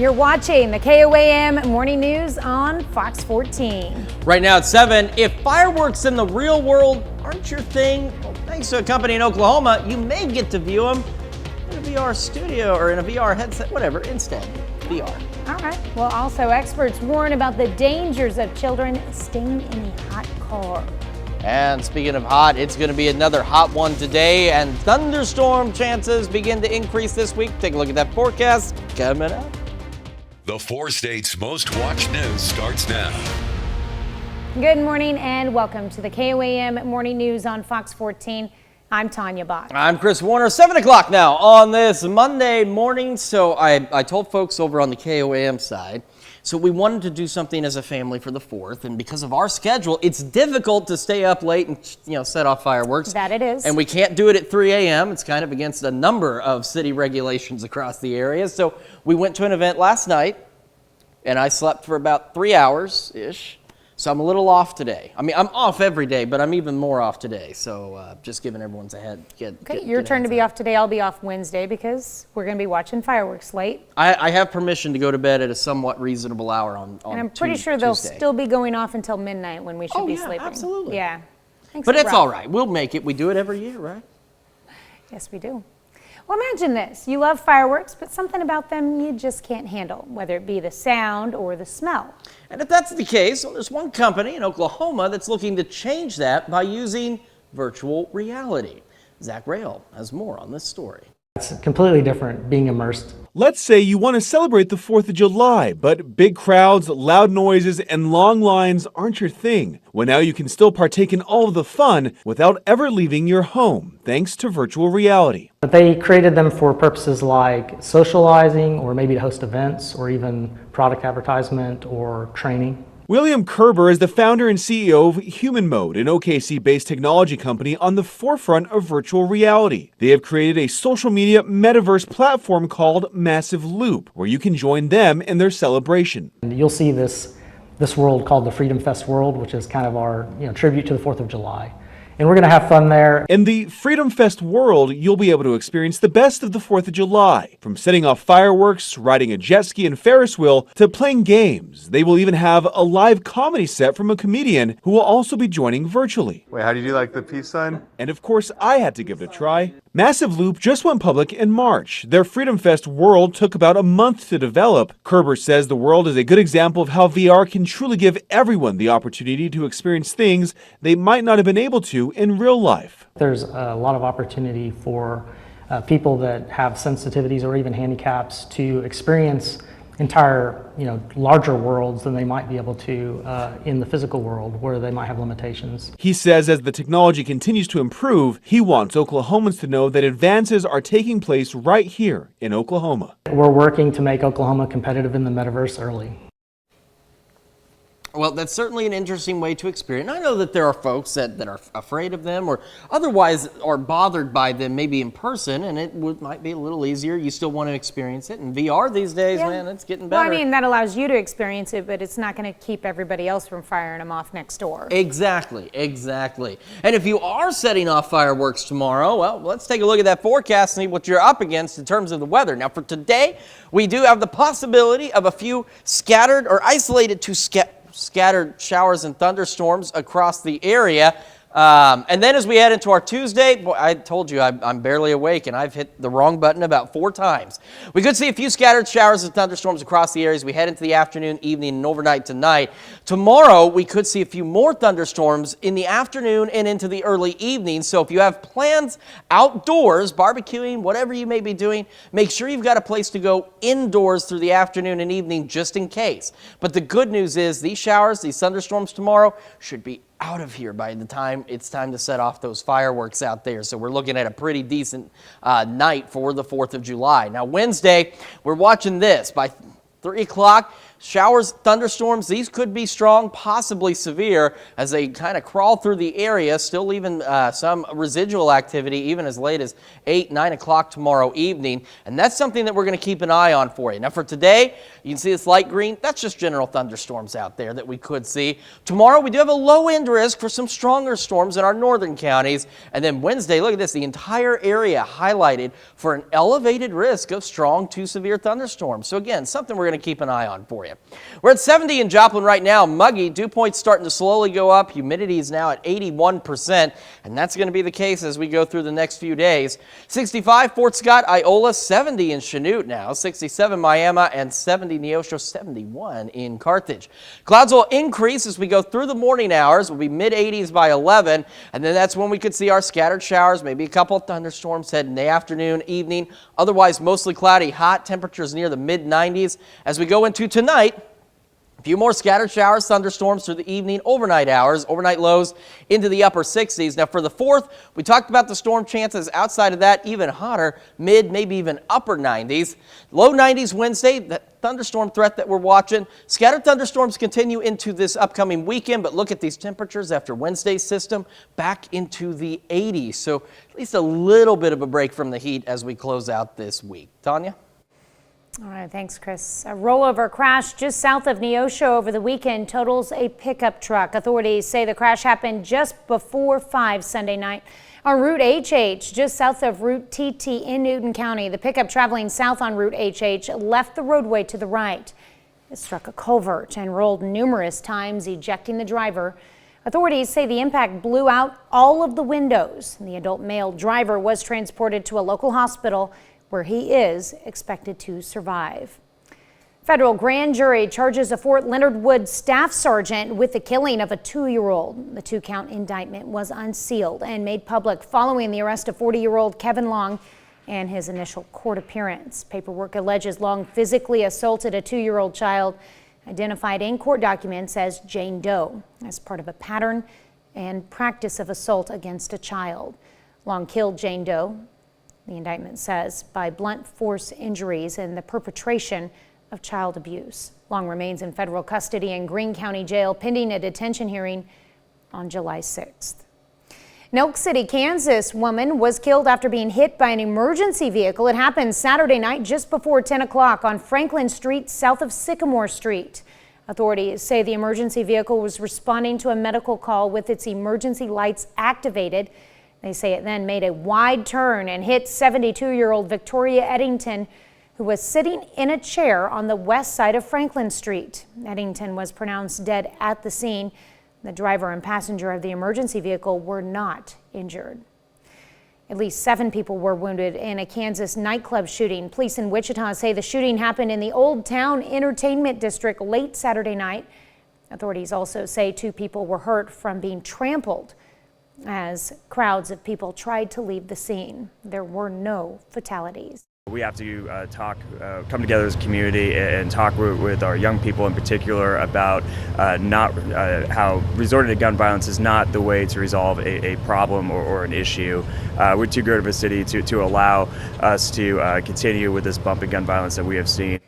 You're watching the KOAM Morning News on Fox 14. Right now at 7, if fireworks in the real world aren't your thing, well, thanks to a company in Oklahoma, you may get to view them in a VR studio or in a VR headset, whatever, instead, VR. All right. Well, also experts warn about the dangers of children staying in a hot car. And speaking of hot, it's going to be another hot one today, and thunderstorm chances begin to increase this week. Take a look at that forecast coming up. The 4 states' most watched news starts now. Good morning and welcome to the KOAM Morning News on Fox 14. I'm Tanya Bach. I'm Chris Warner. 7 o'clock now on this Monday morning. So I told folks over on the KOAM side, so we wanted to do something as a family for the 4th, and because of our schedule, it's difficult to stay up late and set off fireworks. That it is. And we can't do it at 3 a.m. It's kind of against a number of city regulations across the area. So we went to an event last night, and I slept for about 3 hours-ish. So I'm a little off today. I mean, I'm off every day, but I'm even more off today. So just giving everyone's a head. Your turn to be off today. I'll be off Wednesday because we're going to be watching fireworks late. I have permission to go to bed at a somewhat reasonable hour on And I'm pretty sure they'll still be going off until midnight when we should be sleeping. Absolutely. Yeah. But it's all right. We'll make it. We do it every year, right? Yes, we do. Well, imagine this. You love fireworks, but something about them you just can't handle, whether it be the sound or the smell. And if that's the case, well, there's one company in Oklahoma that's looking to change that by using virtual reality. Zach Rail has more on this story. It's completely different being immersed. Let's say you want to celebrate the 4th of July, but big crowds, loud noises, and long lines aren't your thing. Well, now you can still partake in all of the fun without ever leaving your home, thanks to virtual reality. But they created them for purposes like socializing, or maybe to host events, or even product advertisement or training. William Kerber is the founder and CEO of Human Mode, an OKC-based technology company on the forefront of virtual reality. They have created a social media metaverse platform called Massive Loop, where you can join them in their celebration. And you'll see this world called the Freedom Fest world, which is kind of our tribute to the 4th of July. And we're going to have fun there. In the Freedom Fest world, you'll be able to experience the best of the 4th of July. From setting off fireworks, riding a jet ski and Ferris wheel, to playing games. They will even have a live comedy set from a comedian who will also be joining virtually. Wait, how do you do like the peace sign? And of course, I had to give it a try. Massive Loop just went public in March. Their Freedom Fest world took about a month to develop. Kerber says the world is a good example of how VR can truly give everyone the opportunity to experience things they might not have been able to in real life. There's a lot of opportunity for people that have sensitivities or even handicaps to experience entire, larger worlds than they might be able to in the physical world where they might have limitations. He says as the technology continues to improve, he wants Oklahomans to know that advances are taking place right here in Oklahoma. We're working to make Oklahoma competitive in the metaverse early. Well, that's certainly an interesting way to experience. And I know that there are folks that are afraid of them or otherwise are bothered by them maybe in person, and it might be a little easier. You still want to experience it. And VR these days, man, it's getting better. Well, I mean, that allows you to experience it, but it's not going to keep everybody else from firing them off next door. Exactly. And if you are setting off fireworks tomorrow, well, let's take a look at that forecast and see what you're up against in terms of the weather. Now, for today, we do have the possibility of a few scattered or isolated to scattered showers and thunderstorms across the area. And then as we head into our Tuesday, boy, I told you I'm barely awake and I've hit the wrong button about 4 times. We could see a few scattered showers and thunderstorms across the area as we head into the afternoon, evening, and overnight tonight. Tomorrow, we could see a few more thunderstorms in the afternoon and into the early evening. So if you have plans outdoors, barbecuing, whatever you may be doing, make sure you've got a place to go indoors through the afternoon and evening just in case. But the good news is these showers, these thunderstorms tomorrow should be out of here by the time it's time to set off those fireworks out there. So we're looking at a pretty decent night for the 4th of July. Now Wednesday, we're watching this. By 3 o'clock, showers, thunderstorms, these could be strong, possibly severe as they kind of crawl through the area, still leaving some residual activity even as late as 8, 9 o'clock tomorrow evening. And that's something that we're going to keep an eye on for you. Now for today, you can see this light green. That's just general thunderstorms out there that we could see. Tomorrow, we do have a low end risk for some stronger storms in our northern counties. And then Wednesday, look at this, the entire area highlighted for an elevated risk of strong to severe thunderstorms. So again, something we're going going to keep an eye on for you. We're at 70 in Joplin right now. Muggy, dew point's starting to slowly go up. Humidity is now at 81%, and that's going to be the case as we go through the next few days. 65 Fort Scott, Iola, 70 in Chanute now, 67 Miami, and 70 Neosho, 71 in Carthage. Clouds will increase as we go through the morning hours. We'll be mid-80s by 11, and then that's when we could see our scattered showers, maybe a couple of thunderstorms head in the afternoon, evening. Otherwise, mostly cloudy, hot temperatures near the mid-90s. As we go into tonight, a few more scattered showers, thunderstorms through the evening, overnight hours, overnight lows into the upper 60s. Now for the 4th, we talked about the storm chances. Outside of that, even hotter, mid, maybe even upper 90s. Low 90s Wednesday, that thunderstorm threat that we're watching. Scattered thunderstorms continue into this upcoming weekend, but look at these temperatures after Wednesday's system, back into the 80s. So at least a little bit of a break from the heat as we close out this week. Tanya? All right, thanks, Chris. A rollover crash just south of Neosho over the weekend totals a pickup truck. Authorities say the crash happened just before 5 Sunday night on Route HH, just south of Route TT in Newton County. The pickup traveling south on Route HH left the roadway to the right. It struck a culvert and rolled numerous times, ejecting the driver. Authorities say the impact blew out all of the windows. The adult male driver was transported to a local hospital where he is expected to survive. Federal grand jury charges a Fort Leonard Wood staff sergeant with the killing of a 2-year-old. The 2-count indictment was unsealed and made public following the arrest of 40-year-old Kevin Long and his initial court appearance. Paperwork alleges Long physically assaulted a 2-year-old child, identified in court documents as Jane Doe, as part of a pattern and practice of assault against a child. Long killed Jane Doe, the indictment says, by blunt force injuries and the perpetration of child abuse. Long remains in federal custody in Greene County Jail pending a detention hearing on July 6th. An Elk City, Kansas woman was killed after being hit by an emergency vehicle. It happened Saturday night just before 10 o'clock on Franklin Street south of Sycamore Street. Authorities say the emergency vehicle was responding to a medical call with its emergency lights activated. They say it then made a wide turn and hit 72-year-old Victoria Eddington, who was sitting in a chair on the west side of Franklin Street. Eddington was pronounced dead at the scene. The driver and passenger of the emergency vehicle were not injured. At least 7 people were wounded in a Kansas nightclub shooting. Police in Wichita say the shooting happened in the Old Town Entertainment District late Saturday night. Authorities also say 2 people were hurt from being trampled as crowds of people tried to leave the scene. There were no fatalities. We have to come together as a community and talk with our young people in particular about how resorting to gun violence is not the way to resolve a problem or an issue. We're too great of a city to allow us to continue with this bump in gun violence that we have seen.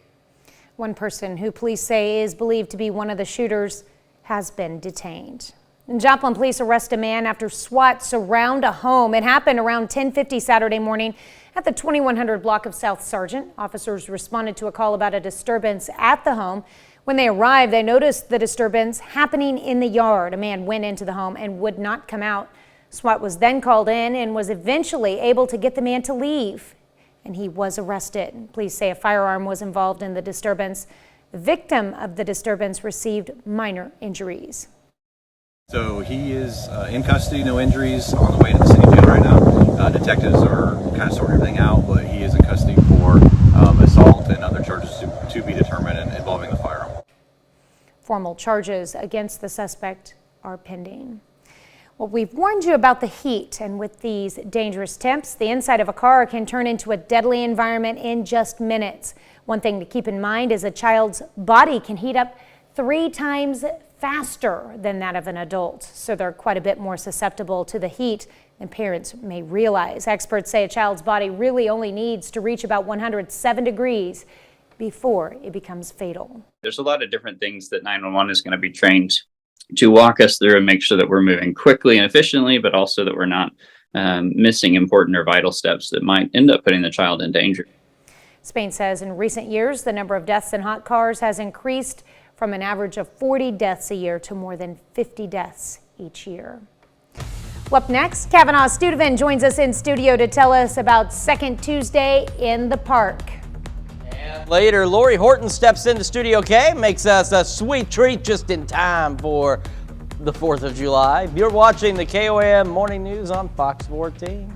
One person who police say is believed to be one of the shooters has been detained. And Joplin police arrest a man after SWAT surround a home. It happened around 10:50 Saturday morning at the 2100 block of South Sargent. Officers responded to a call about a disturbance at the home. When they arrived, they noticed the disturbance happening in the yard. A man went into the home and would not come out. SWAT was then called in and was eventually able to get the man to leave, and he was arrested. Police say a firearm was involved in the disturbance. The victim of the disturbance received minor injuries. So he is in custody, no injuries, on the way to the city jail right now. Detectives are kind of sorting everything out, but he is in custody for assault and other charges to be determined involving the firearm. Formal charges against the suspect are pending. Well, we've warned you about the heat, and with these dangerous temps, the inside of a car can turn into a deadly environment in just minutes. One thing to keep in mind is a child's body can heat up 3 times faster than that of an adult, so they're quite a bit more susceptible to the heat than parents may realize. Experts say a child's body really only needs to reach about 107 degrees before it becomes fatal. There's a lot of different things that 911 is going to be trained to walk us through and make sure that we're moving quickly and efficiently, but also that we're not missing important or vital steps that might end up putting the child in danger. Spain says in recent years, the number of deaths in hot cars has increased from an average of 40 deaths a year to more than 50 deaths each year. Well, up next, Kavanaugh Studevin joins us in studio to tell us about Second Tuesday in the Park. And back later. Lori Horton steps into Studio K, makes us a sweet treat just in time for the 4th of July. You're watching the KOAM Morning News on Fox 14.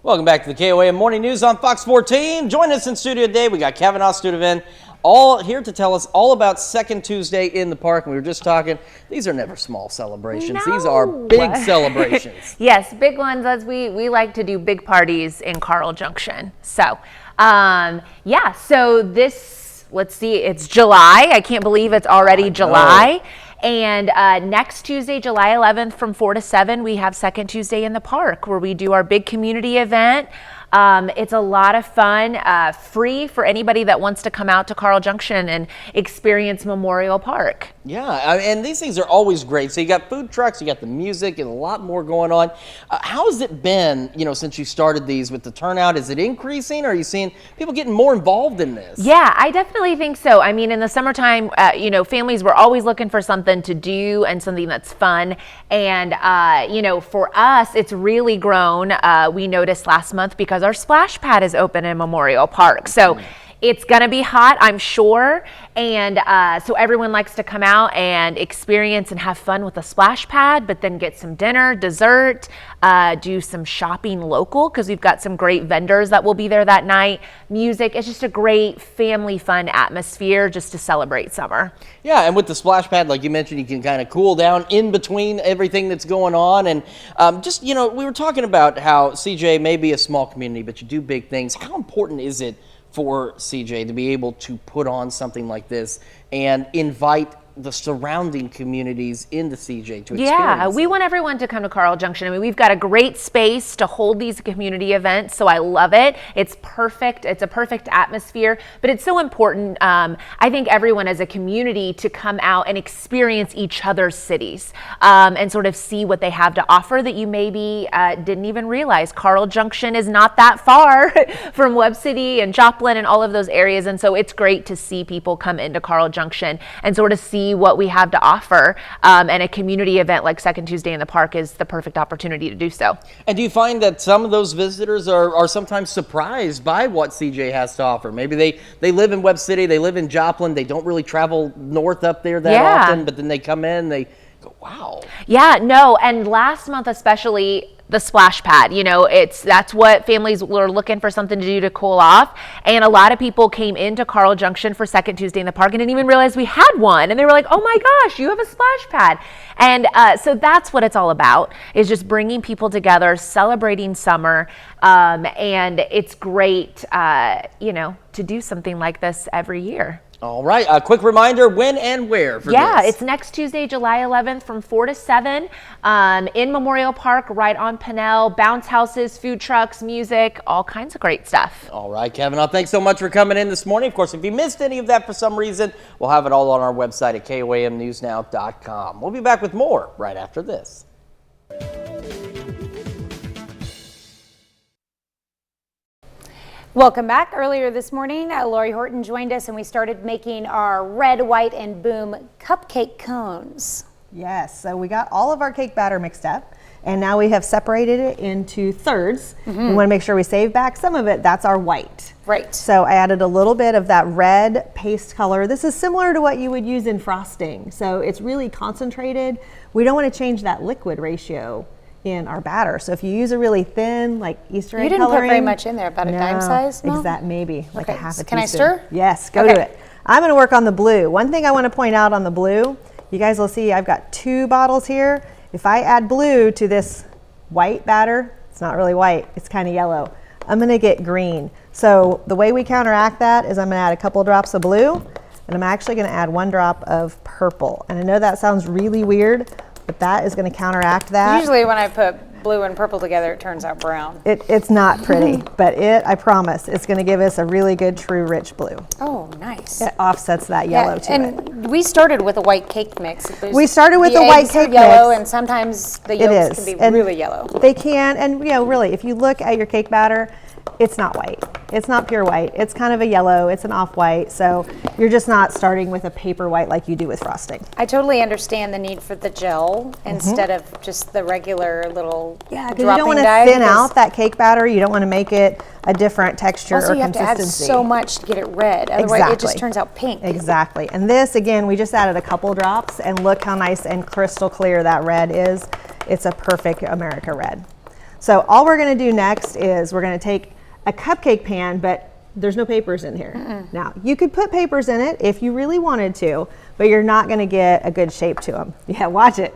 Welcome back to the KOAM Morning News on Fox 14. Join us in studio today. We got Kevin Ostudovin, all here to tell us all about Second Tuesday in the Park. And we were just talking, these are never small celebrations. No. These are big celebrations. Yes, big ones, as we like to do big parties in Carl Junction. So, yeah, so this, let's see, it's July. I can't believe it's already July. And next Tuesday, July 11th from 4 to 7, we have Second Tuesday in the Park where we do our big community event. It's a lot of fun, free for anybody that wants to come out to Carl Junction and experience Memorial Park. Yeah, and these things are always great. So you got food trucks, you got the music, and a lot more going on. How has it been, since you started these with the turnout? Is it increasing, or are you seeing people getting more involved in this? Yeah, I definitely think so. I mean, in the summertime, families were always looking for something to do and something that's fun. And, for us, it's really grown. We noticed last month because our splash pad is open in Memorial Park. So it's going to be hot, I'm sure. And so everyone likes to come out and experience and have fun with the splash pad, but then get some dinner, dessert, do some shopping local because we've got some great vendors that will be there that night. Music. It's just a great family fun atmosphere just to celebrate summer. Yeah, and with the splash pad, like you mentioned, you can kind of cool down in between everything that's going on. And we were talking about how CJ may be a small community, but you do big things. How important is it for CJ to be able to put on something like this and invite the surrounding communities into CJ to experience? Yeah, we want everyone to come to Carl Junction. I mean, we've got a great space to hold these community events, so I love it. It's perfect. It's a perfect atmosphere, but it's so important, I think, everyone as a community to come out and experience each other's cities and sort of see what they have to offer that you maybe didn't even realize. Carl Junction is not that far from Webb City and Joplin and all of those areas, and so it's great to see people come into Carl Junction and sort of see what we have to offer, and a community event like Second Tuesday in the Park is the perfect opportunity to do so. And do you find that some of those visitors are sometimes surprised by what CJ has to offer? Maybe they live in Webb City, they live in Joplin, they don't really travel north up there that often, but then they come in, they go, wow. Yeah, no, and last month especially, the splash pad, that's what families were looking for, something to do to cool off. And a lot of people came into Carl Junction for Second Tuesday in the Park and didn't even realize we had one. And they were like, oh my gosh, you have a splash pad. And so that's what it's all about, is just bringing people together, celebrating summer. And it's great, to do something like this every year. All right, a quick reminder, when and where for this? Yeah, it's next Tuesday, July 11th from 4 to 7 in Memorial Park, right on Pinnell. Bounce houses, food trucks, music, all kinds of great stuff. All right, Kevin, thanks so much for coming in this morning. Of course, if you missed any of that for some reason, we'll have it all on our website at KOAMnewsnow.com. We'll be back with more right after this. Welcome back. Earlier this morning, Lori Horton joined us and we started making our red, white, and boom cupcake cones. Yes, so we got all of our cake batter mixed up and now we have separated it into thirds. We want to make sure we save back some of it. That's our white. Right. So I added a little bit of that red paste color. This is similar to what you would use in frosting. So it's really concentrated. We don't want to change that liquid ratio in our batter. So if you use a really thin, like Easter egg You didn't coloring, put very much in there, about a dime size? No? Maybe like a half a teaspoon. Can I stir? Yes, go to it. I'm going to work on the blue. One thing I want to point out on the blue, you guys will see I've got 2 bottles here. If I add blue to this white batter, it's not really white, it's kind of yellow. I'm going to get green. So the way we counteract that is I'm going to add a couple drops of blue, and I'm actually going to add 1 drop of purple. And I know that sounds really weird, but that is going to counteract that. Usually when I put blue and purple together, it turns out brown. It's not pretty, but I promise, it's going to give us a really good, true, rich blue. Oh, nice. It offsets that yellow to it. And we started with a white cake mix. We started with the a white eggs are cake yellow, mix. and sometimes the yolks can be really yellow. They can, and really, if you look at your cake batter, it's not white. It's not pure white. It's kind of a yellow. It's an off-white. So you're just not starting with a paper white like you do with frosting. I totally understand the need for the gel instead of just the regular little Yeah, because you dropping don't want to dye, thin because out that cake batter. You don't want to make it a different texture also or you have to add consistency. so much to get it red. Otherwise, it just turns out pink. Exactly. And this, again, we just added a couple drops, and look how nice and crystal clear that red is. It's a perfect America red. So all we're going to do next is we're going to take a cupcake pan, but there's no papers in here. Now, you could put papers in it if you really wanted to, but you're not going to get a good shape to them. Yeah, watch it.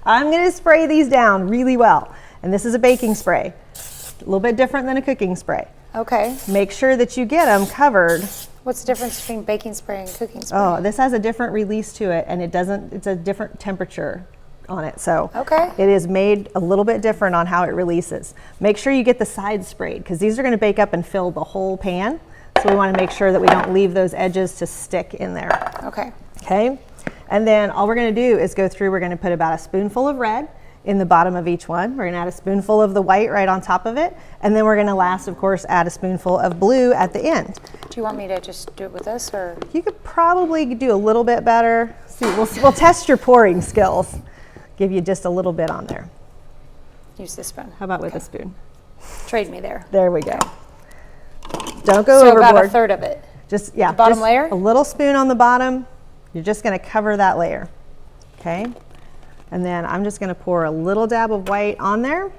I'm going to spray these down really well. And this is a baking spray. A little bit different than a cooking spray. Okay. Make sure that you get them covered. What's the difference between baking spray and cooking spray? Oh, this has a different release to it, and it's a different temperature on it. So okay. It is made a little bit different on how it releases. Make sure you get the sides sprayed, because these are going to bake up and fill the whole pan. So we want to make sure that we don't leave those edges to stick in there. Okay. Okay. And then all we're going to do is go through, we're going to put about a spoonful of red in the bottom of each one. We're going to add a spoonful of the white right on top of it. And then we're going to last, of course, add a spoonful of blue at the end. Do you want me to just do it with this, or? You could probably do a little bit better. See, we'll test your pouring skills. Give you just a little bit on there. Use this spoon. How about with a spoon? Trade me there. There we go. Don't go So overboard. about a third of it. Just, yeah. The bottom just layer? A little spoon on the bottom. You're just going to cover that layer. Okay. And then I'm just going to pour a little dab of white on there.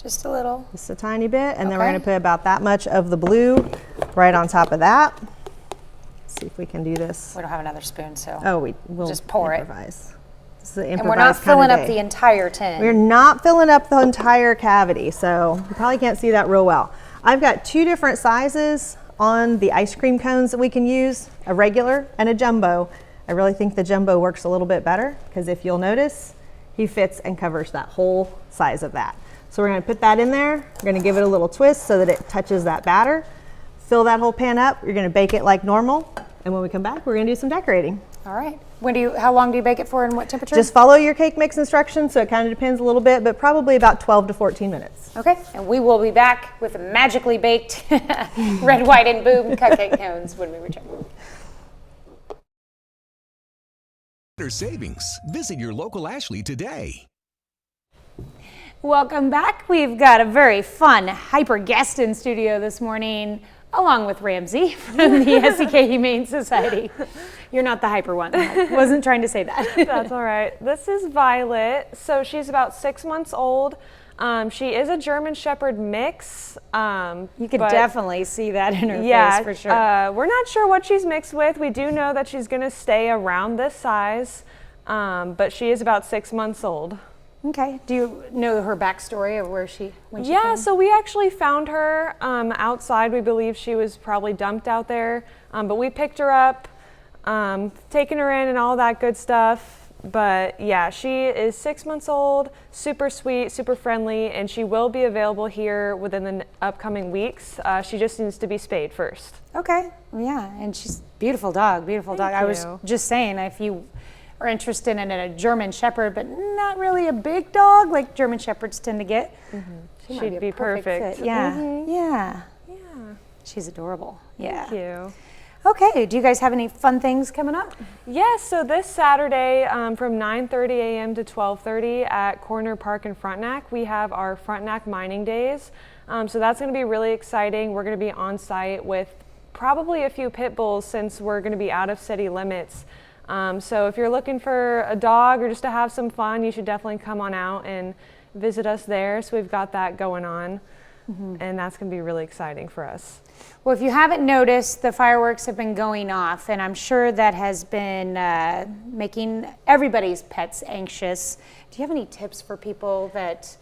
Just a little. Just a tiny bit. And then we're Okay. going to put about that much of the blue right on top of that. Let's see if we can do this. We don't have another spoon, so. Oh, we'll just pour improvise. This is an And we're not improvised kind filling of up day. the entire tin. We're not filling up the entire cavity, so you probably can't see that real well. I've got two different sizes on the ice cream cones that we can use, a regular and a jumbo. I really think the jumbo works a little bit better, because if you'll notice, he fits and covers that whole size of that. So we're going to put that in there. We're going to give it a little twist so that it touches that batter. Fill that whole pan up. You're going to bake it like normal. And when we come back, we're going to do some decorating. All right. How long do you bake it for, and what temperature? Just follow your cake mix instructions, so it kind of depends a little bit, but probably about 12 to 14 minutes. Okay, and we will be back with magically baked red, white, and boom cupcake cones when we return. Better savings. Visit your local Ashley today. Welcome back. We've got a very fun hyper guest in studio this morning, along with Ramsey from the SEK Humane Society. You're not the hyper one. I wasn't trying to say that. That's all right. This is Violet. So she's about 6 months old. She is a German Shepherd mix. You could definitely see that in her face for sure. We're not sure what she's mixed with. We do know that she's going to stay around this size, but she is about 6 months old. Okay. Do you know her backstory of when she came? So we actually found her outside. We believe she was probably dumped out there, but we picked her up, taken her in and all that good stuff. But yeah, she is 6 months old, super sweet, super friendly, and she will be available here within the upcoming weeks. She just needs to be spayed first. Okay. Yeah, and she's beautiful dog, beautiful dog. I was just saying, if you are interested in a German Shepherd, but not really a big dog like German Shepherds tend to get, She'd be perfect. fit. Yeah, yeah. She's adorable. Yeah. Thank you. Okay, do you guys have any fun things coming up? Yes, so this Saturday from 9:30 a.m. to 12:30 at Corner Park in Frontenac, we have our Frontenac Mining Days. So that's going to be really exciting. We're going to be on site with probably a few pit bulls, since we're going to be out of city limits. So if you're looking for a dog or just to have some fun, you should definitely come on out and visit us there. So we've got that going on, and that's going to be really exciting for us. Well, if you haven't noticed, the fireworks have been going off, and I'm sure that has been making everybody's pets anxious. Do you have any tips for people that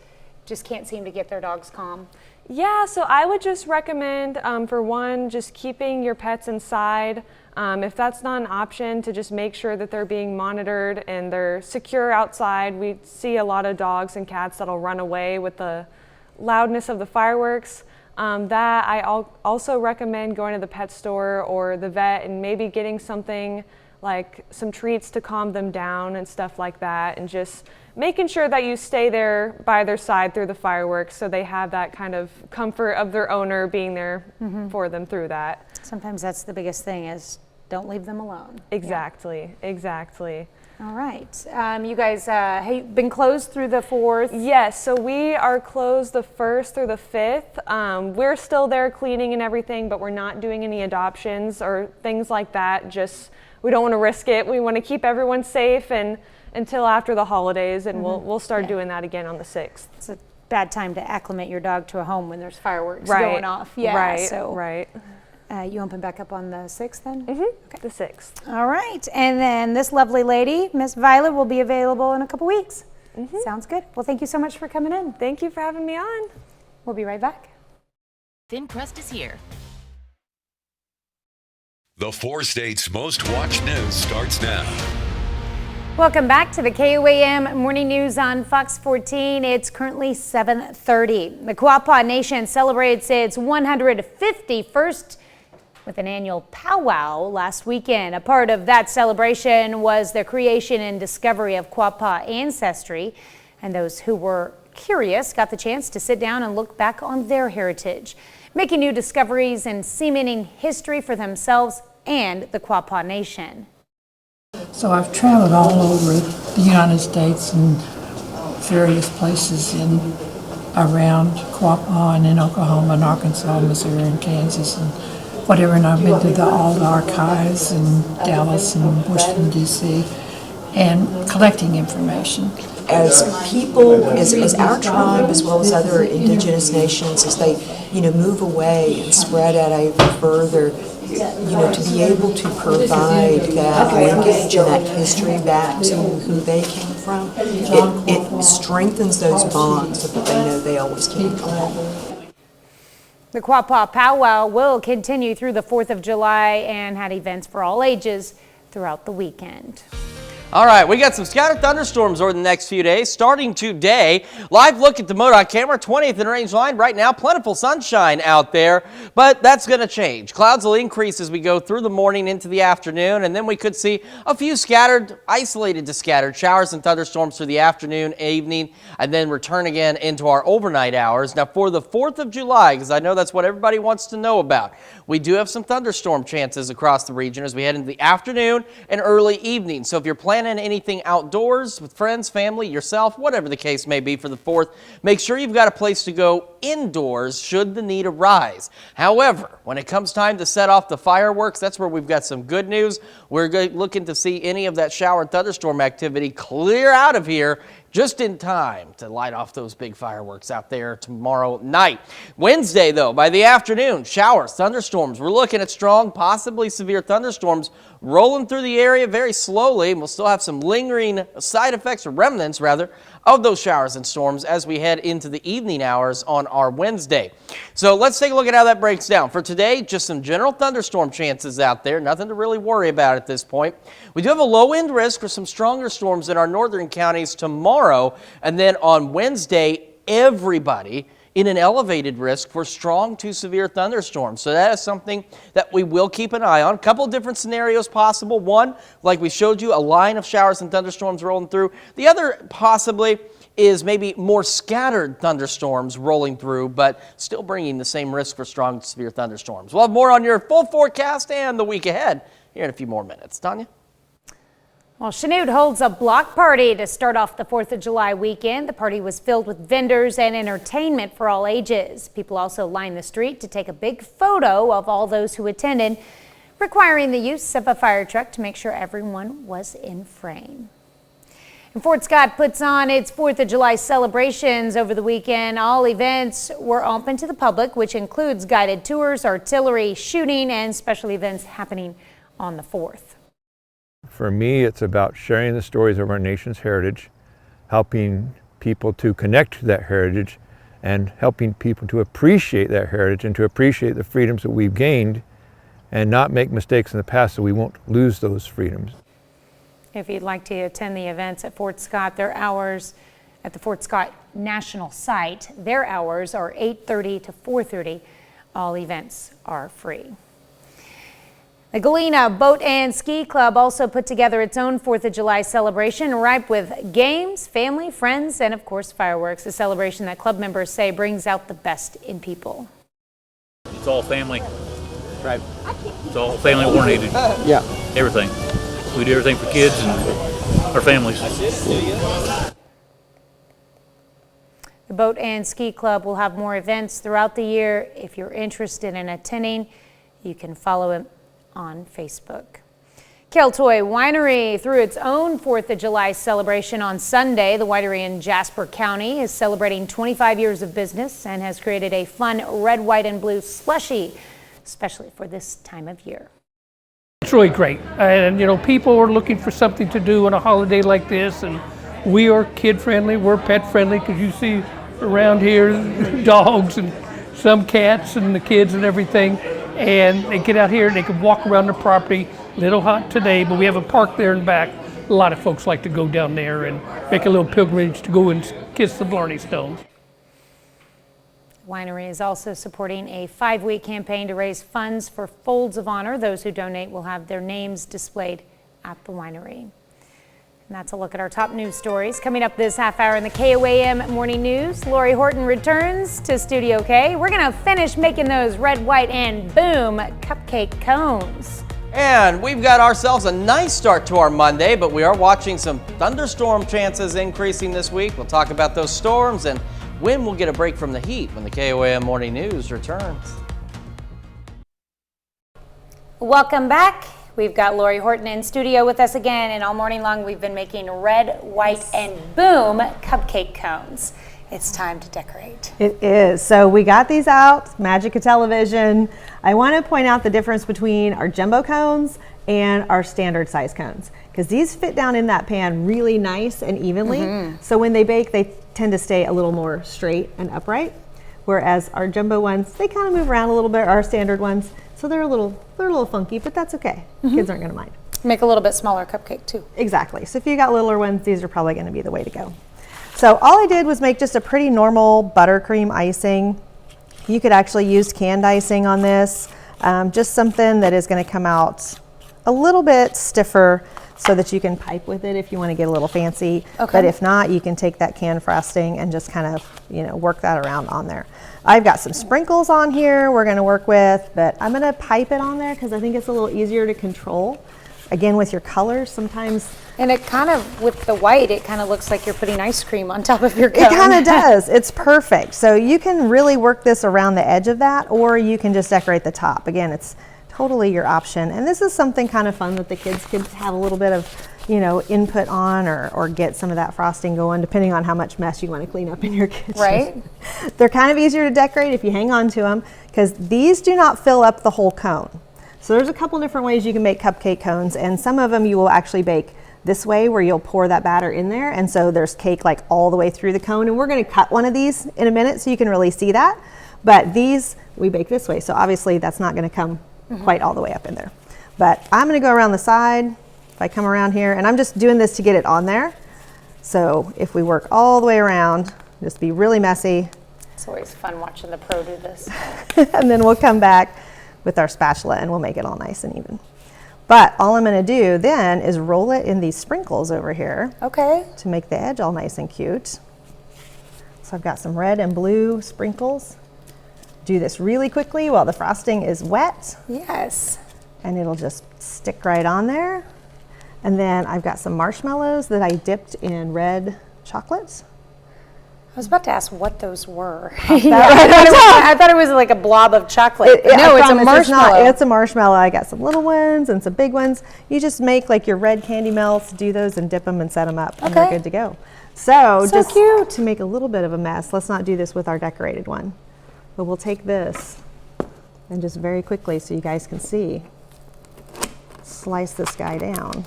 just can't seem to get their dogs calm? Yeah, so I would just recommend, for one, just keeping your pets inside. If that's not an option, to just make sure that they're being monitored and they're secure outside. We see a lot of dogs and cats that'll run away with the loudness of the fireworks. That I also recommend going to the pet store or the vet and maybe getting something like some treats to calm them down and stuff like that, and just making sure that you stay there by their side through the fireworks so they have that kind of comfort of their owner being there for them through that. Sometimes that's the biggest thing is don't leave them alone. Exactly, exactly. All right. You guys have been closed through the 4th? Yes, so we are closed the 1st through the 5th. We're still there cleaning and everything, but we're not doing any adoptions or things like that. Just, we don't want to risk it. We want to keep everyone safe and until after the holidays, and we'll start doing that again on the 6th. It's a bad time to acclimate your dog to a home when there's fireworks Right. going off. Yeah, Right, so right. you open back up on the 6th then? Okay. The 6th. All right. And then this lovely lady, Miss Violet, will be available in a couple weeks. Sounds good. Well, thank you so much for coming in. Thank you for having me on. We'll be right back. Thin Crust is here. The 4 states' most watched news starts now. Welcome back to the KOAM Morning News on Fox 14. It's currently 7:30. The Quapaw Nation celebrates its 151st with an annual powwow last weekend. A part of that celebration was the creation and discovery of Quapaw ancestry, and those who were curious got the chance to sit down and look back on their heritage, making new discoveries and cementing history for themselves and the Quapaw Nation. So I've traveled all over the United States and various places around Quapaw and in Oklahoma and Arkansas, Missouri and Kansas and whatever. And I've been to all the archives in Dallas and Washington, D.C. and collecting information. As people, as our tribe, as well as other indigenous nations, as they, move away and spread out even further, to be able to provide that linkage and that history back to who they came from, it strengthens those bonds so that they know they always came from home. The Quapaw Powwow will continue through the 4th of July and had events for all ages throughout the weekend. All right, we got some scattered thunderstorms over the next few days. Starting today, live look at the MoDOT camera, 20th in range line. Right now, plentiful sunshine out there, but that's going to change. Clouds will increase as we go through the morning into the afternoon, and then we could see a few scattered, isolated to scattered showers and thunderstorms through the afternoon, evening, and then return again into our overnight hours. Now, for the 4th of July, because I know that's what everybody wants to know about, we do have some thunderstorm chances across the region as we head into the afternoon and early evening. So if you're planning anything outdoors with friends, family, yourself, whatever the case may be for the 4th, make sure you've got a place to go indoors should the need arise. However, when it comes time to set off the fireworks, that's where we've got some good news. We're looking to see any of that shower and thunderstorm activity clear out of here just in time to light off those big fireworks out there tomorrow night. Wednesday, though, by the afternoon, showers, thunderstorms. We're looking at strong, possibly severe thunderstorms rolling through the area very slowly. And we'll still have some lingering side effects, or remnants, rather, of those showers and storms as we head into the evening hours on our Wednesday. So let's take a look at how that breaks down. For today, just some general thunderstorm chances out there. Nothing to really worry about at this point. We do have a low wind risk for some stronger storms in our northern counties tomorrow. And then on Wednesday, everybody in an elevated risk for strong to severe thunderstorms. So that is something that we will keep an eye on. A couple different scenarios possible. One, like we showed you, a line of showers and thunderstorms rolling through. The other possibly is maybe more scattered thunderstorms rolling through, but still bringing the same risk for strong to severe thunderstorms. We'll have more on your full forecast and the week ahead here in a few more minutes. Tanya? Well, Chanute holds a block party to start off the 4th of July weekend. The party was filled with vendors and entertainment for all ages. People also lined the street to take a big photo of all those who attended, requiring the use of a fire truck to make sure everyone was in frame. And Fort Scott puts on its 4th of July celebrations over the weekend. All events were open to the public, which includes guided tours, artillery shooting, and special events happening on the 4th. For me, it's about sharing the stories of our nation's heritage, helping people to connect to that heritage, and helping people to appreciate that heritage and to appreciate the freedoms that we've gained and not make mistakes in the past so we won't lose those freedoms. If you'd like to attend the events at Fort Scott, their hours at the Fort Scott National Site, their hours are 8:30 to 4:30. All events are free. The Galena Boat and Ski Club also put together its own 4th of July celebration, ripe with games, family, friends, and of course fireworks. A celebration that club members say brings out the best in people. It's all family. Right. It's all family oriented. Yeah. Everything. We do everything for kids and our families. The Boat and Ski Club will have more events throughout the year. If you're interested in attending, you can follow it on Facebook. Keltoy Winery threw its own 4th of July celebration on Sunday. The winery in Jasper County is celebrating 25 years of business and has created a fun red, white, and blue slushie, especially for this time of year. It's really great, and you know, people are looking for something to do on a holiday like this, and we are kid friendly, we're pet friendly, because you see around here dogs and some cats and the kids and everything, and they get out here and they can walk around the property. A little hot today, but we have a park there in back. A lot of folks like to go down there and make a little pilgrimage to go and kiss the Blarney Stones. The winery is also supporting a 5-week campaign to raise funds for Folds of Honor. Those who donate will have their names displayed at the winery. And that's a look at our top news stories. Coming up this half hour in the KOAM Morning News, Lori Horton returns to Studio K. We're going to finish making those red, white, and boom cupcake cones. And we've got ourselves a nice start to our Monday, but we are watching some thunderstorm chances increasing this week. We'll talk about those storms and when we'll get a break from the heat when the KOAM Morning News returns. Welcome back. We've got Lori Horton in studio with us again, and all morning long we've been making red, white, and boom cupcake cones. It's time to decorate. It is. So we got these out, magic of television. I want to point out the difference between our jumbo cones and our standard size cones, because these fit down in that pan really nice and evenly. So when they bake, they tend to stay a little more straight and upright, whereas our jumbo ones, they kind of move around a little bit, our standard ones. So they're a little funky, but that's okay. Kids aren't going to mind. Make a little bit smaller cupcake too. Exactly. So if you got littler ones, these are probably going to be the way to go. So all I did was make just a pretty normal buttercream icing. You could actually use canned icing on this, just something that is going to come out a little bit stiffer so that you can pipe with it if you want to get a little fancy. Okay. But if not, you can take that canned frosting and just kind of, work that around on there. I've got some sprinkles on here we're going to work with, but I'm going to pipe it on there because I think it's a little easier to control. Again, with your colors, sometimes. And it kind of, with the white, it kind of looks like you're putting ice cream on top of your cone. It kind of does. It's perfect. So you can really work this around the edge of that, or you can just decorate the top. Again, it's totally your option. And this is something kind of fun that the kids could have a little bit of, input on or get some of that frosting going, depending on how much mess you want to clean up in your kitchen. Right. They're kind of easier to decorate if you hang on to them, because these do not fill up the whole cone. So there's a couple different ways you can make cupcake cones, and some of them you will actually bake this way where you'll pour that batter in there, and so there's cake like all the way through the cone, and we're going to cut one of these in a minute so you can really see that. But these we bake this way, so obviously that's not going to come quite all the way up in there. But I'm going to go around the side. If I come around here, and I'm just doing this to get it on there. So if we work all the way around, just be really messy. It's always fun watching the pro do this. And then we'll come back with our spatula and we'll make it all nice and even. But all I'm going to do then is roll it in these sprinkles over here. Okay. To make the edge all nice and cute. So I've got some red and blue sprinkles. Do this really quickly while the frosting is wet. Yes. And it'll just stick right on there. And then I've got some marshmallows that I dipped in red chocolate. I was about to ask what those were. I thought it was like a blob of chocolate. No, it's a marshmallow. It's a marshmallow. I got some little ones and some big ones. You just make like your red candy melts, do those and dip them and set them up, and they're good to go. So just cute. To make a little bit of a mess, let's not do this with our decorated one. But we'll take this and just very quickly, so you guys can see, slice this guy down.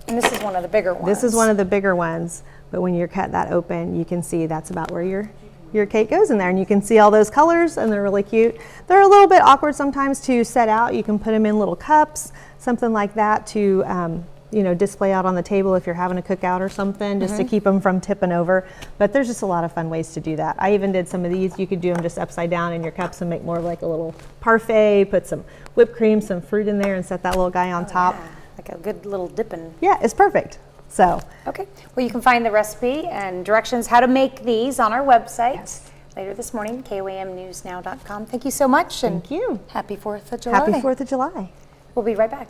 And this is one of the bigger ones. This is one of the bigger ones, but when you're cut that open, you can see that's about where your cake goes in there, and you can see all those colors, and they're really cute. They're a little bit awkward sometimes to set out. You can put them in little cups, something like that, to display out on the table if you're having a cookout or something, just to keep them from tipping over. But there's just a lot of fun ways to do that. I even did some of these. You could do them just upside down in your cups and make more of like a little parfait, put some whipped cream, some fruit in there, and set that little guy on top. Yeah, like a good little dipping. Yeah, it's perfect. So. Okay, well, you can find the recipe and directions how to make these on our website later this morning, KOAMnewsnow.com. Thank you so much. Thank you. Happy 4th of July. Happy 4th of July. We'll be right back.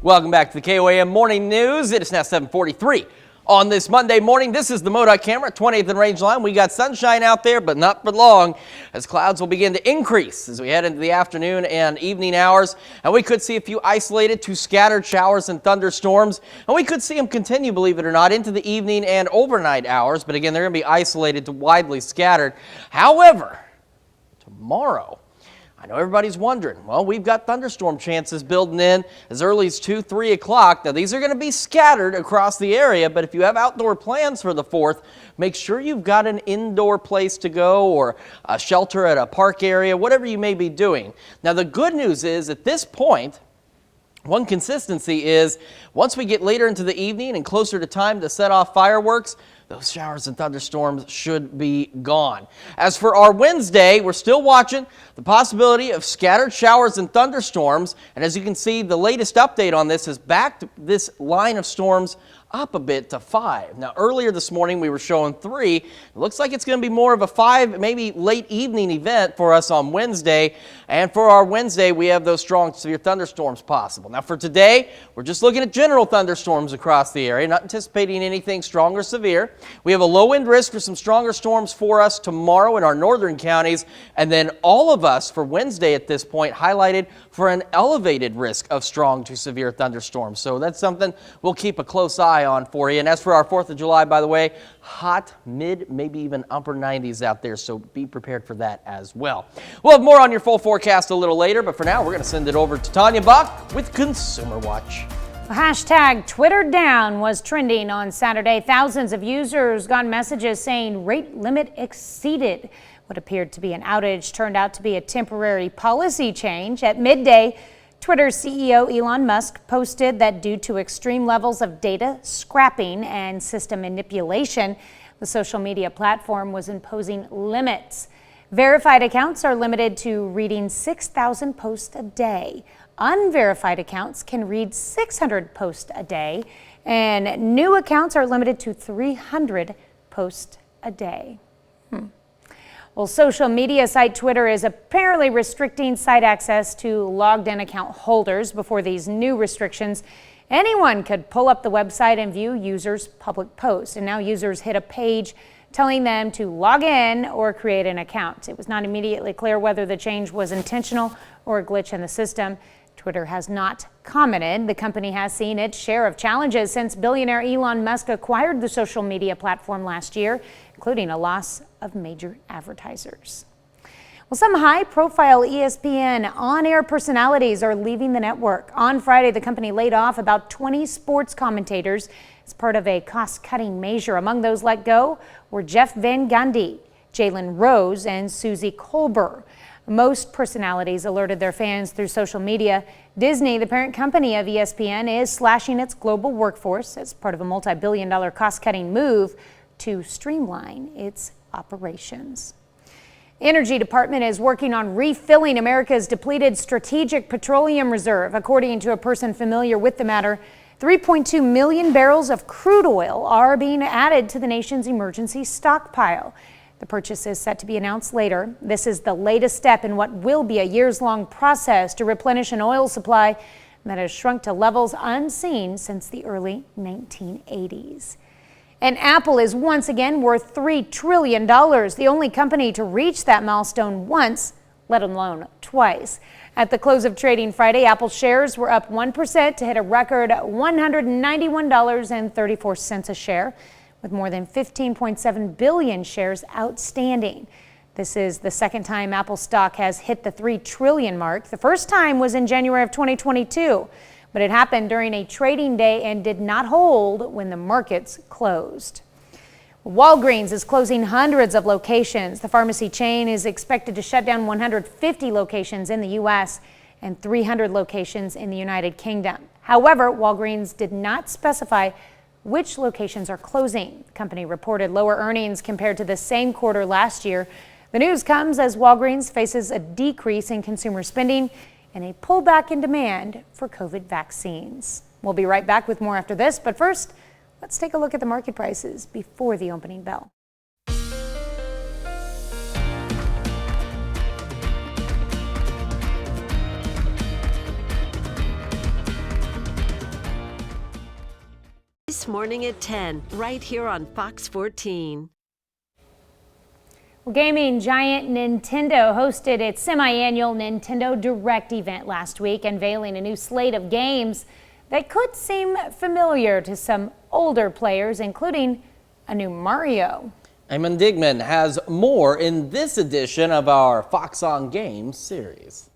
Welcome back to the KOAM Morning News. It is now 7:43 on this Monday morning. This is the MoDOT camera, 20th and Rangeline. We got sunshine out there, but not for long, as clouds will begin to increase as we head into the afternoon and evening hours. And we could see a few isolated to scattered showers and thunderstorms. And we could see them continue, believe it or not, into the evening and overnight hours. But again, they're going to be isolated to widely scattered. However, tomorrow, I know everybody's wondering, well, we've got thunderstorm chances building in as early as 2, 3 o'clock. Now, these are going to be scattered across the area, but if you have outdoor plans for the 4th, make sure you've got an indoor place to go or a shelter at a park area, whatever you may be doing. Now, the good news is at this point, one consistency is once we get later into the evening and closer to time to set off fireworks, those showers and thunderstorms should be gone. As for our Wednesday, we're still watching the possibility of scattered showers and thunderstorms. And as you can see, the latest update on this has backed this line of storms up a bit to 5. Now, earlier this morning, we were showing 3. It looks like it's going to be more of a 5, maybe late evening event for us on Wednesday. And for our Wednesday, we have those strong severe thunderstorms possible. Now, for today, we're just looking at general thunderstorms across the area, not anticipating anything strong or severe. We have a low wind risk for some stronger storms for us tomorrow in our northern counties. And then all of us for Wednesday at this point highlighted for an elevated risk of strong to severe thunderstorms. So that's something we'll keep a close eye on for you. And as for our 4th of July, by the way, hot, mid, maybe even upper 90s out there, so be prepared for that as well. We'll have more on your full forecast a little later, but for now, we're going to send it over to Tanya Bach with Consumer Watch. Hashtag Twitter down was trending on Saturday. Thousands of users got messages saying rate limit exceeded. What appeared to be an outage turned out to be a temporary policy change. At midday, Twitter CEO Elon Musk posted that due to extreme levels of data scrapping and system manipulation, the social media platform was imposing limits. Verified accounts are limited to reading 6,000 posts a day. Unverified accounts can read 600 posts a day, and new accounts are limited to 300 posts a day. Well, social media site Twitter is apparently restricting site access to logged-in account holders. Before these new restrictions, anyone could pull up the website and view users' public posts. And now users hit a page telling them to log in or create an account. It was not immediately clear whether the change was intentional or a glitch in the system. Twitter has not commented. The company has seen its share of challenges since billionaire Elon Musk acquired the social media platform last year, including a loss of major advertisers. Well, some high-profile ESPN on-air personalities are leaving the network. On Friday, the company laid off about 20 sports commentators as part of a cost-cutting measure. Among those let go were Jeff Van Gundy, Jalen Rose, and Susie Colbert. Most personalities alerted their fans through social media. Disney, the parent company of ESPN, is slashing its global workforce as part of a multi-billion-dollar cost-cutting move to streamline its operations. Energy Department is working on refilling America's depleted strategic petroleum reserve. According to a person familiar with the matter, 3.2 million barrels of crude oil are being added to the nation's emergency stockpile. The purchase is set to be announced later. This is the latest step in what will be a years-long process to replenish an oil supply that has shrunk to levels unseen since the early 1980s. And Apple is once again worth $3 trillion, the only company to reach that milestone once, let alone twice. At the close of trading Friday, Apple shares were up 1% to hit a record $191.34 a share, with more than 15.7 billion shares outstanding. This is the second time Apple stock has hit the 3 trillion mark. The first time was in January of 2022, but it happened during a trading day and did not hold when the markets closed. Walgreens is closing hundreds of locations. The pharmacy chain is expected to shut down 150 locations in the U.S. and 300 locations in the United Kingdom. However, Walgreens did not specify which locations are closing. The company reported lower earnings compared to the same quarter last year. The news comes as Walgreens faces a decrease in consumer spending and a pullback in demand for COVID vaccines. We'll be right back with more after this, but first, let's take a look at the market prices before the opening bell. This morning at 10, right here on Fox 14. Well, gaming giant Nintendo hosted its semi-annual Nintendo Direct event last week, unveiling a new slate of games that could seem familiar to some older players, including a new Mario. Eamon Digman has more in this edition of our Fox on Games series.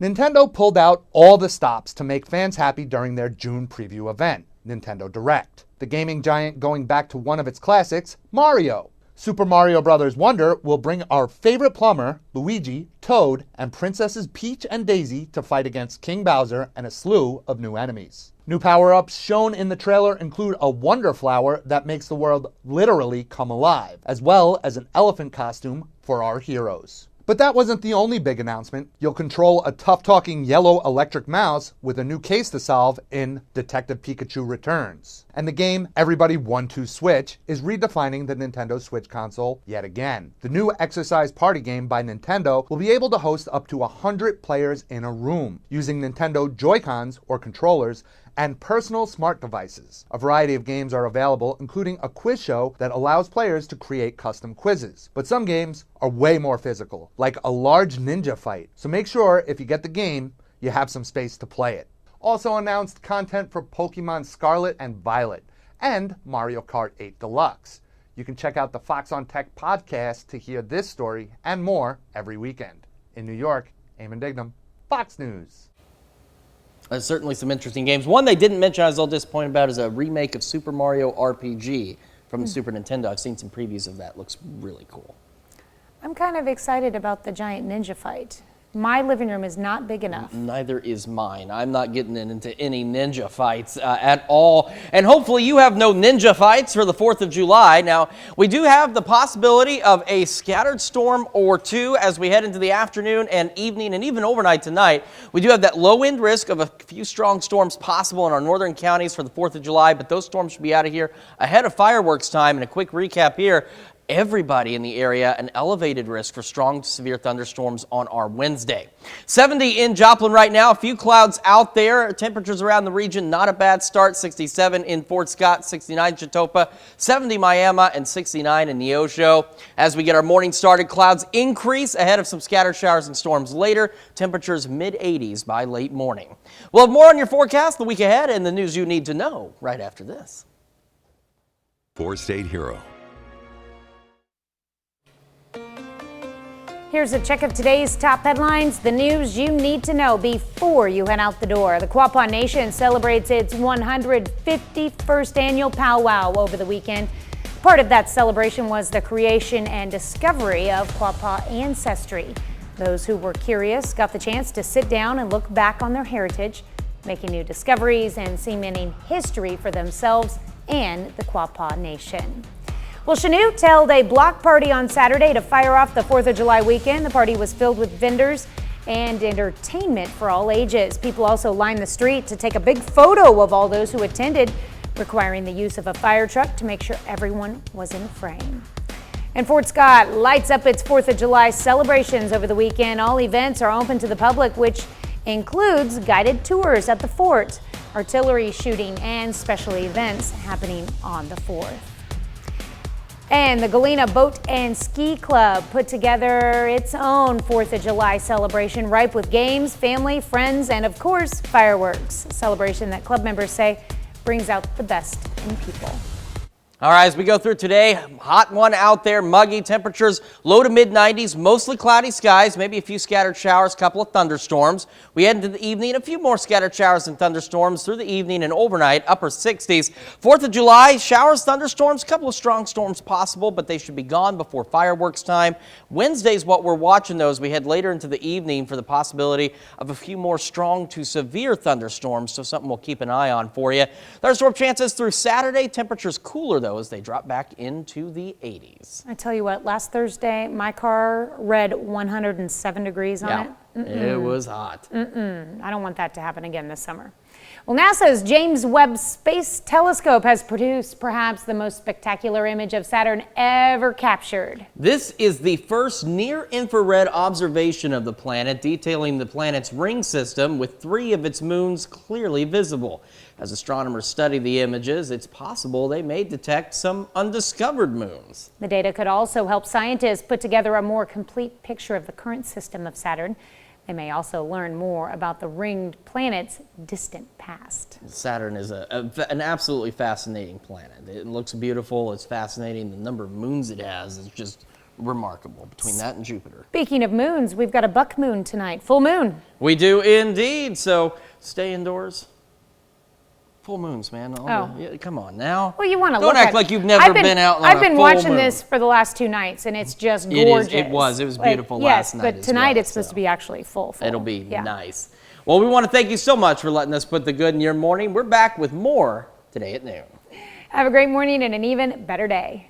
Nintendo pulled out all the stops to make fans happy during their June preview event, Nintendo Direct. The gaming giant going back to one of its classics, Mario. Super Mario Bros. Wonder will bring our favorite plumber, Luigi, Toad, and Princesses Peach and Daisy to fight against King Bowser and a slew of new enemies. New power-ups shown in the trailer include a Wonder Flower that makes the world literally come alive, as well as an elephant costume for our heroes. But that wasn't the only big announcement. You'll control a tough-talking yellow electric mouse with a new case to solve in Detective Pikachu Returns. And the game Everybody 1-2 Switch is redefining the Nintendo Switch console yet again. The new exercise party game by Nintendo will be able to host up to 100 players in a room using Nintendo Joy-Cons or controllers and personal smart devices. A variety of games are available, including a quiz show that allows players to create custom quizzes. But some games are way more physical, like a large ninja fight. So make sure if you get the game, you have some space to play it. Also announced content for Pokemon Scarlet and Violet and Mario Kart 8 Deluxe. You can check out the Fox on Tech podcast to hear this story and more every weekend. In New York, Eamon Digman, Fox News. There's certainly some interesting games. One they didn't mention I was a little disappointed about is a remake of Super Mario RPG from the Super Nintendo. I've seen some previews of that. Looks really cool. I'm kind of excited about the giant ninja fight. My living room is not big enough. Neither is mine. I'm not getting into any ninja fights at all. And hopefully you have no ninja fights for the 4th of July. Now, we do have the possibility of a scattered storm or two as we head into the afternoon and evening and even overnight tonight. We do have that low wind risk of a few strong storms possible in our northern counties for the 4th of July, but those storms should be out of here ahead of fireworks time. And a quick recap here. Everybody in the area an elevated risk for strong to severe thunderstorms on our Wednesday. 70 in Joplin right now, a few clouds out there. Temperatures around the region, not a bad start. 67 in Fort Scott, 69 Chitopa, 70 Miami, and 69 in Neosho. As we get our morning started, clouds increase ahead of some scattered showers and storms later. Temperatures mid-80s by late morning. We'll have more on your forecast the week ahead and the news you need to know right after this. Four-state hero. Here's a check of today's top headlines, the news you need to know before you head out the door. The Quapaw Nation celebrates its 151st annual powwow over the weekend. Part of that celebration was the creation and discovery of Quapaw ancestry. Those who were curious got the chance to sit down and look back on their heritage, making new discoveries and cementing history for themselves and the Quapaw Nation. Well, Chanute held a block party on Saturday to fire off the 4th of July weekend. The party was filled with vendors and entertainment for all ages. People also lined the street to take a big photo of all those who attended, requiring the use of a fire truck to make sure everyone was in frame. And Fort Scott lights up its 4th of July celebrations over the weekend. All events are open to the public, which includes guided tours at the fort, artillery shooting, and special events happening on the 4th. And the Galena Boat and Ski Club put together its own 4th of July celebration, ripe with games, family, friends, and of course, fireworks. A celebration that club members say brings out the best in people. All right, as we go through today, hot one out there, muggy temperatures, low to mid 90s, mostly cloudy skies, maybe a few scattered showers, couple of thunderstorms. We head into the evening, a few more scattered showers and thunderstorms through the evening and overnight, upper 60s. 4th of July, showers, thunderstorms, couple of strong storms possible, but they should be gone before fireworks time. Wednesday's what we're watching though as we head later into the evening for the possibility of a few more strong to severe thunderstorms, so something we'll keep an eye on for you. Thunderstorm chances through Saturday, temperatures cooler though as they drop back into the 80s. I tell you what, last Thursday, my car read 107 degrees on it. It was hot. I don't want that to happen again this summer. Well, NASA's James Webb Space Telescope has produced perhaps the most spectacular image of Saturn ever captured. This is the first near-infrared observation of the planet, detailing the planet's ring system with 3 of its moons clearly visible. As astronomers study the images, it's possible they may detect some undiscovered moons. The data could also help scientists put together a more complete picture of the current system of Saturn. They may also learn more about the ringed planet's distant past. Saturn is an absolutely fascinating planet. It looks beautiful, it's fascinating. The number of moons it has is just remarkable between that and Jupiter. Speaking of moons, we've got a buck moon tonight, full moon. We do indeed, so stay indoors. Full moons, man. Yeah, come on now. Well, you want to Don't look at act like you've never been out on a I've been full watching moon. this for the last 2 nights, and it's just gorgeous. It was beautiful last night. Yes, but tonight as well, it's supposed to be actually full. It'll be nice. Well, we want to thank you so much for letting us put the good in your morning. We're back with more today at noon. Have a great morning and an even better day.